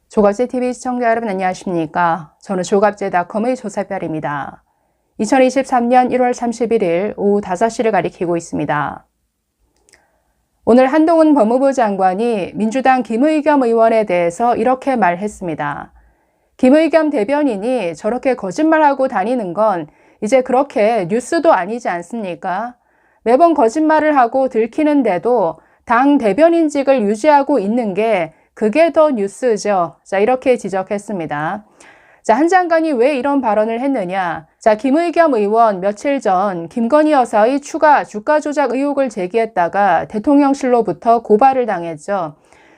조갑제TV 시청자 여러분 안녕하십니까? 저는 조갑제닷컴의 조사별입니다. 2023년 1월 31일 오후 5시를 가리키고 있습니다. 오늘 한동훈 법무부 장관이 민주당 김의겸 의원에 대해서 이렇게 말했습니다. 김의겸 대변인이 저렇게 거짓말하고 다니는 건 이제 그렇게 뉴스도 아니지 않습니까? 매번 거짓말을 하고 들키는데도 당 대변인직을 유지하고 있는 게 그게 더 뉴스죠. 자, 이렇게 지적했습니다. 자, 한 장관이 왜 이런 발언을 했느냐? 자, 김의겸 의원 며칠 전 김건희 여사의 추가 주가 조작 의혹을 제기했다가 대통령실로부터 고발을 당했죠.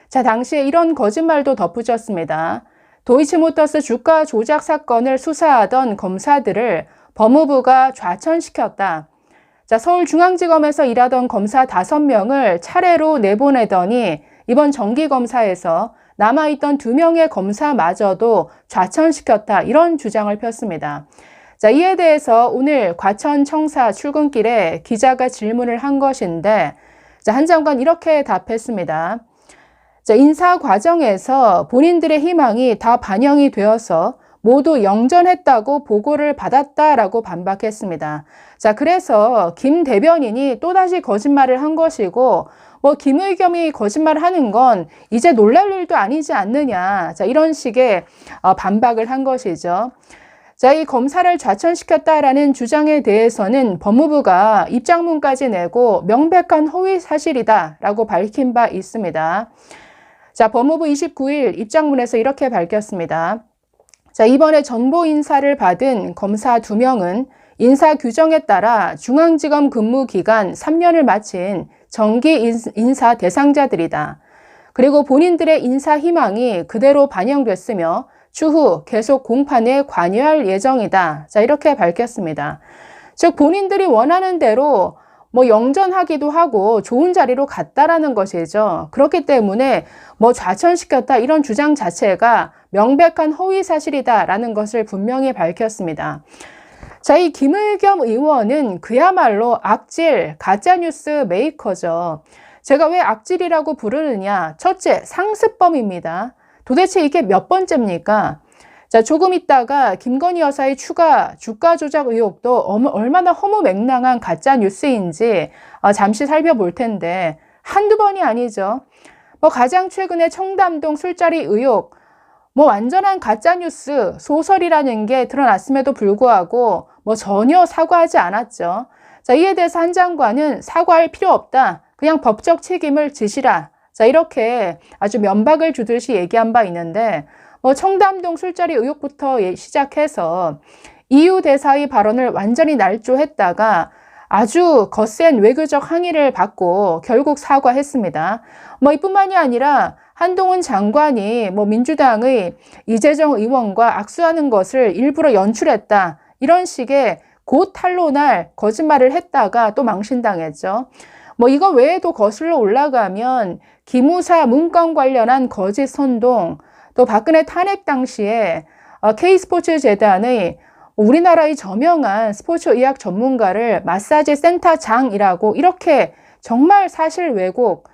자, 당시에 이런 거짓말도 덧붙였습니다. 도이치모터스 주가 조작 사건을 수사하던 검사들을 법무부가 좌천시켰다. 자, 서울중앙지검에서 일하던 검사 5명을 차례로 내보내더니 이번 정기검사에서 남아있던 2명의 검사마저도 좌천시켰다. 이런 주장을 폈습니다. 자, 이에 대해서 오늘 과천청사 출근길에 기자가 질문을 한 것인데, 자, 한 장관 이렇게 답했습니다. 자, 인사 과정에서 본인들의 희망이 다 반영이 되어서 모두 영전했다고 보고를 받았다라고 반박했습니다. 자, 그래서 김 대변인이 또다시 거짓말을 한 것이고, 김의겸이 거짓말하는 건 이제 놀랄 일도 아니지 않느냐. 자, 이런 식의 반박을 한 것이죠. 자, 이 검사를 좌천시켰다라는 주장에 대해서는 법무부가 입장문까지 내고 명백한 허위 사실이다라고 밝힌 바 있습니다. 자, 법무부 29일 입장문에서 이렇게 밝혔습니다. 자, 이번에 전보 인사를 받은 검사 2명은 인사 규정에 따라 중앙지검 근무 기간 3년을 마친 정기 인사 대상자들이다. 그리고 본인들의 인사 희망이 그대로 반영됐으며 추후 계속 공판에 관여할 예정이다. 자, 이렇게 밝혔습니다. 즉 본인들이 원하는 대로 영전하기도 하고 좋은 자리로 갔다라는 것이죠. 그렇기 때문에 좌천시켰다 이런 주장 자체가 명백한 허위 사실이다라는 것을 분명히 밝혔습니다. 자, 이 김의겸 의원은 그야말로 악질, 가짜뉴스 메이커죠. 제가 왜 악질이라고 부르느냐? 첫째, 상습범입니다. 도대체 이게 몇 번째입니까? 자, 조금 있다가 김건희 여사의 추가 주가 조작 의혹도 얼마나 허무맹랑한 가짜뉴스인지 잠시 살펴볼 텐데 한두 번이 아니죠. 가장 최근에 청담동 술자리 의혹, 완전한 가짜뉴스, 소설이라는 게 드러났음에도 불구하고 전혀 사과하지 않았죠. 자, 이에 대해서 한 장관은 사과할 필요 없다. 그냥 법적 책임을 지시라. 자, 이렇게 아주 면박을 주듯이 얘기한 바 있는데, 청담동 술자리 의혹부터 시작해서 이유 대사의 발언을 완전히 날조했다가 아주 거센 외교적 항의를 받고 결국 사과했습니다. 이뿐만이 아니라 한동훈 장관이 민주당의 이재정 의원과 악수하는 것을 일부러 연출했다. 이런 식의 곧 탄로날 거짓말을 했다가 또 망신당했죠. 이거 외에도 거슬러 올라가면 기무사 문건 관련한 거짓 선동, 또 박근혜 탄핵 당시에 K스포츠재단의 우리나라의 저명한 스포츠 의학 전문가를 마사지 센터장이라고 이렇게 정말 사실 왜곡,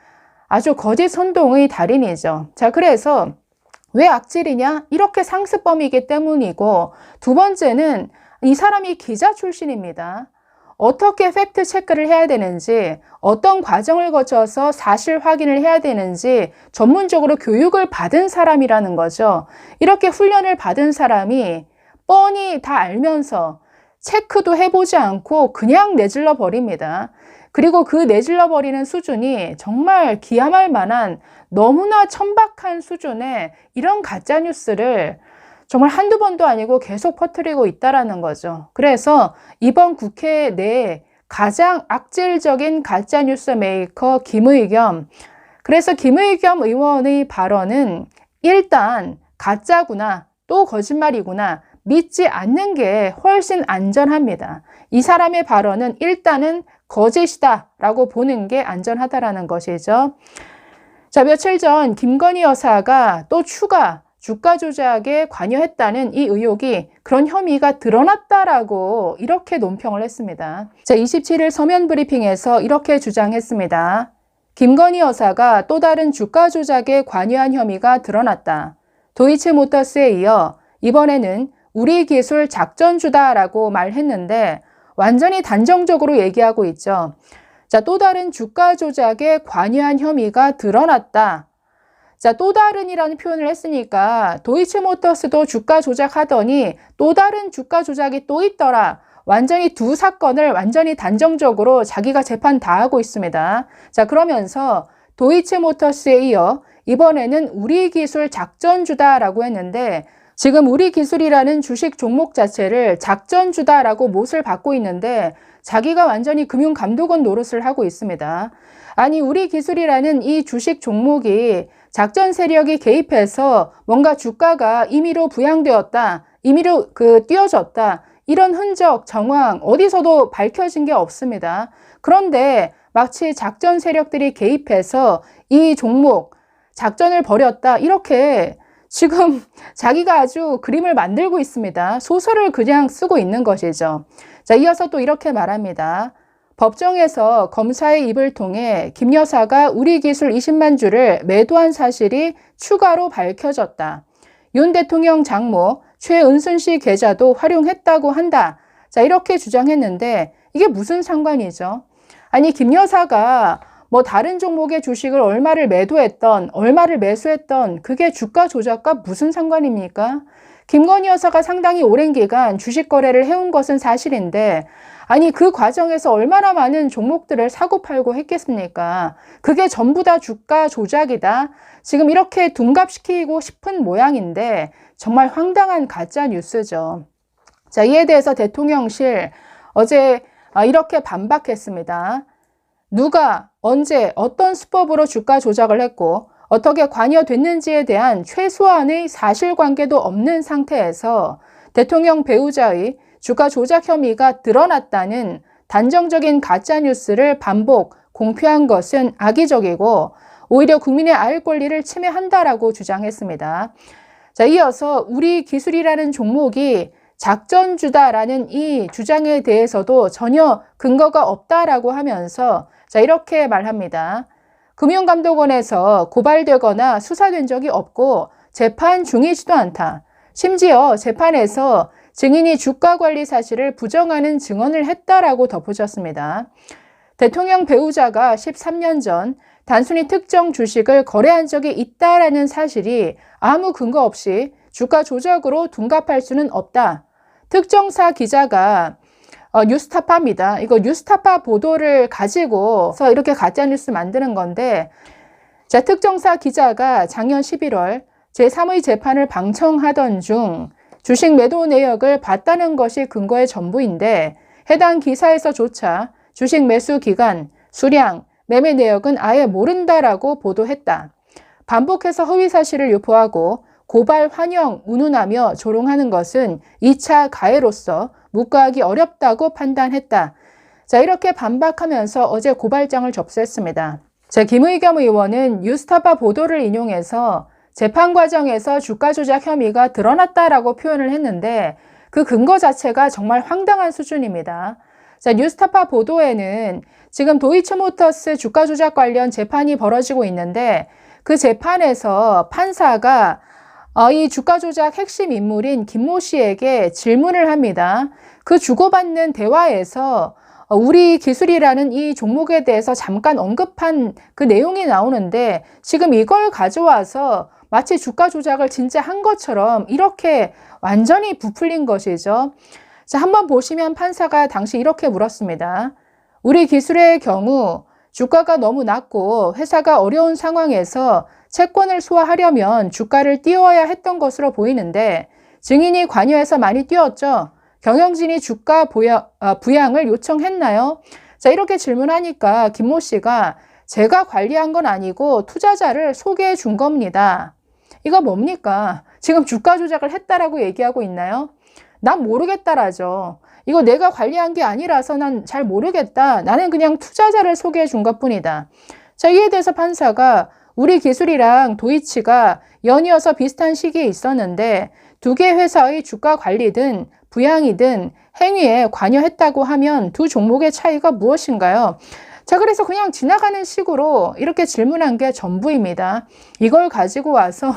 아주 거짓 선동의 달인이죠. 자, 그래서 왜 악질이냐? 이렇게 상습범이기 때문이고, 두 번째는 이 사람이 기자 출신입니다. 어떻게 팩트 체크를 해야 되는지, 어떤 과정을 거쳐서 사실 확인을 해야 되는지 전문적으로 교육을 받은 사람이라는 거죠. 이렇게 훈련을 받은 사람이 뻔히 다 알면서 체크도 해보지 않고 그냥 내질러 버립니다. 그리고 그 내질러 버리는 수준이 정말 기함할 만한 너무나 천박한 수준의 이런 가짜뉴스를 정말 한두 번도 아니고 계속 퍼뜨리고 있다라는 거죠. 그래서 이번 국회 내에 가장 악질적인 가짜뉴스 메이커 김의겸. 그래서 김의겸 의원의 발언은 일단 가짜구나, 또 거짓말이구나, 믿지 않는 게 훨씬 안전합니다. 이 사람의 발언은 일단은 거짓이다라고 보는 게 안전하다라는 것이죠. 자, 며칠 전 김건희 여사가 또 추가 주가 조작에 관여했다는 이 의혹이 그런 혐의가 드러났다라고 이렇게 논평을 했습니다. 자, 27일 서면 브리핑에서 이렇게 주장했습니다. 김건희 여사가 또 다른 주가 조작에 관여한 혐의가 드러났다. 도이치모터스에 이어 이번에는 우리 기술 작전주다라고 말했는데 완전히 단정적으로 얘기하고 있죠. 자, 또 다른 주가 조작에 관여한 혐의가 드러났다. 자, 또 다른이라는 표현을 했으니까 도이치모터스도 주가 조작하더니 또 다른 주가 조작이 또 있더라. 완전히 두 사건을 완전히 단정적으로 자기가 재판 다 하고 있습니다. 자, 그러면서 도이치모터스에 이어 이번에는 우리 기술 작전주다라고 했는데 지금 우리 기술이라는 주식 종목 자체를 작전주다라고 못을 받고 있는데 자기가 완전히 금융감독원 노릇을 하고 있습니다. 아니, 우리 기술이라는 이 주식 종목이 작전 세력이 개입해서 뭔가 주가가 임의로 부양되었다, 임의로 띄어졌다, 이런 흔적, 정황 어디서도 밝혀진 게 없습니다. 그런데 마치 작전 세력들이 개입해서 이 종목 작전을 벌였다, 이렇게 지금 자기가 아주 그림을 만들고 있습니다. 소설을 그냥 쓰고 있는 것이죠. 자, 이어서 또 이렇게 말합니다. 법정에서 검사의 입을 통해 김 여사가 우리 기술 20만 주를 매도한 사실이 추가로 밝혀졌다. 윤 대통령 장모 최은순 씨 계좌도 활용했다고 한다. 자, 이렇게 주장했는데 이게 무슨 상관이죠? 아니, 김 여사가 뭐 다른 종목의 주식을 얼마를 매도했던, 얼마를 매수했던 그게 주가 조작과 무슨 상관입니까? 김건희 여사가 상당히 오랜 기간 주식 거래를 해온 것은 사실인데 아니, 그 과정에서 얼마나 많은 종목들을 사고 팔고 했겠습니까? 그게 전부 다 주가 조작이다. 지금 이렇게 둔갑시키고 싶은 모양인데 정말 황당한 가짜 뉴스죠. 자, 이에 대해서 대통령실 어제 이렇게 반박했습니다. 누가, 언제, 어떤 수법으로 주가 조작을 했고 어떻게 관여됐는지에 대한 최소한의 사실관계도 없는 상태에서 대통령 배우자의 주가 조작 혐의가 드러났다는 단정적인 가짜뉴스를 반복 공표한 것은 악의적이고 오히려 국민의 알 권리를 침해한다라고 주장했습니다. 자, 이어서 우리 기술이라는 종목이 작전주다라는 이 주장에 대해서도 전혀 근거가 없다라고 하면서 자, 이렇게 말합니다. 금융감독원에서 고발되거나 수사된 적이 없고 재판 중이지도 않다. 심지어 재판에서 증인이 주가 관리 사실을 부정하는 증언을 했다라고 덧붙였습니다. 대통령 배우자가 13년 전 단순히 특정 주식을 거래한 적이 있다라는 사실이 아무 근거 없이 주가 조작으로 둔갑할 수는 없다. 특정사 기자가 뉴스타파입니다. 이거 뉴스타파 보도를 가지고 이렇게 가짜뉴스 만드는 건데 자, 특정사 기자가 작년 11월 제3의 재판을 방청하던 중 주식 매도 내역을 봤다는 것이 근거의 전부인데 해당 기사에서조차 주식 매수 기간, 수량, 매매 내역은 아예 모른다라고 보도했다. 반복해서 허위 사실을 유포하고 고발 환영, 운운하며 조롱하는 것은 2차 가해로서 묵과하기 어렵다고 판단했다. 자, 이렇게 반박하면서 어제 고발장을 접수했습니다. 자, 김의겸 의원은 뉴스타파 보도를 인용해서 재판 과정에서 주가 조작 혐의가 드러났다라고 표현을 했는데 그 근거 자체가 정말 황당한 수준입니다. 자, 뉴스타파 보도에는 지금 도이치모터스 주가 조작 관련 재판이 벌어지고 있는데 그 재판에서 판사가 이 주가 조작 핵심 인물인 김모 씨에게 질문을 합니다. 그 주고받는 대화에서 우리 기술이라는 이 종목에 대해서 잠깐 언급한 그 내용이 나오는데 지금 이걸 가져와서 마치 주가 조작을 진짜 한 것처럼 이렇게 완전히 부풀린 것이죠. 자, 한번 보시면 판사가 당시 이렇게 물었습니다. 우리 기술의 경우 주가가 너무 낮고 회사가 어려운 상황에서 채권을 소화하려면 주가를 띄워야 했던 것으로 보이는데 증인이 관여해서 많이 띄웠죠. 경영진이 주가 부양을 요청했나요? 자, 이렇게 질문하니까 김모 씨가 제가 관리한 건 아니고 투자자를 소개해 준 겁니다. 이거 뭡니까? 지금 주가 조작을 했다라고 얘기하고 있나요? 난 모르겠다라죠. 이거 내가 관리한 게 아니라서 난 잘 모르겠다. 나는 그냥 투자자를 소개해 준 것뿐이다. 자, 이에 대해서 판사가 우리 기술이랑 도이치가 연이어서 비슷한 시기에 있었는데 두 개 회사의 주가 관리든 부양이든 행위에 관여했다고 하면 두 종목의 차이가 무엇인가요? 자, 그래서 그냥 지나가는 식으로 이렇게 질문한 게 전부입니다. 이걸 가지고 와서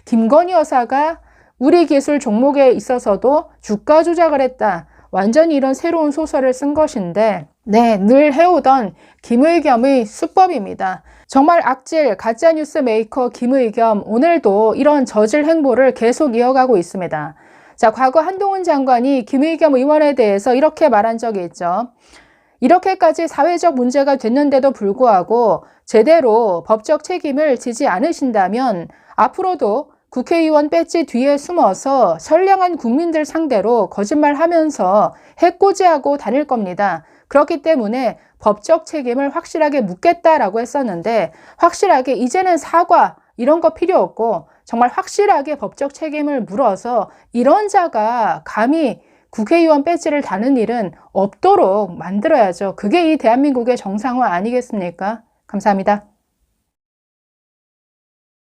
김건희 여사가 우리 기술 종목에 있어서도 주가 조작을 했다. 완전히 이런 새로운 소설을 쓴 것인데, 네, 늘 해오던 김의겸의 수법입니다. 정말 악질 가짜뉴스 메이커 김의겸, 오늘도 이런 저질 행보를 계속 이어가고 있습니다. 자, 과거 한동훈 장관이 김의겸 의원에 대해서 이렇게 말한 적이 있죠. 이렇게까지 사회적 문제가 됐는데도 불구하고 제대로 법적 책임을 지지 않으신다면 앞으로도 국회의원 배지 뒤에 숨어서 선량한 국민들 상대로 거짓말하면서 해코지하고 다닐 겁니다. 그렇기 때문에 법적 책임을 확실하게 묻겠다라고 했었는데, 확실하게 이제는 사과 이런 거 필요 없고 정말 확실하게 법적 책임을 물어서 이런 자가 감히 국회의원 배지를 다는 일은 없도록 만들어야죠. 그게 이 대한민국의 정상화 아니겠습니까? 감사합니다.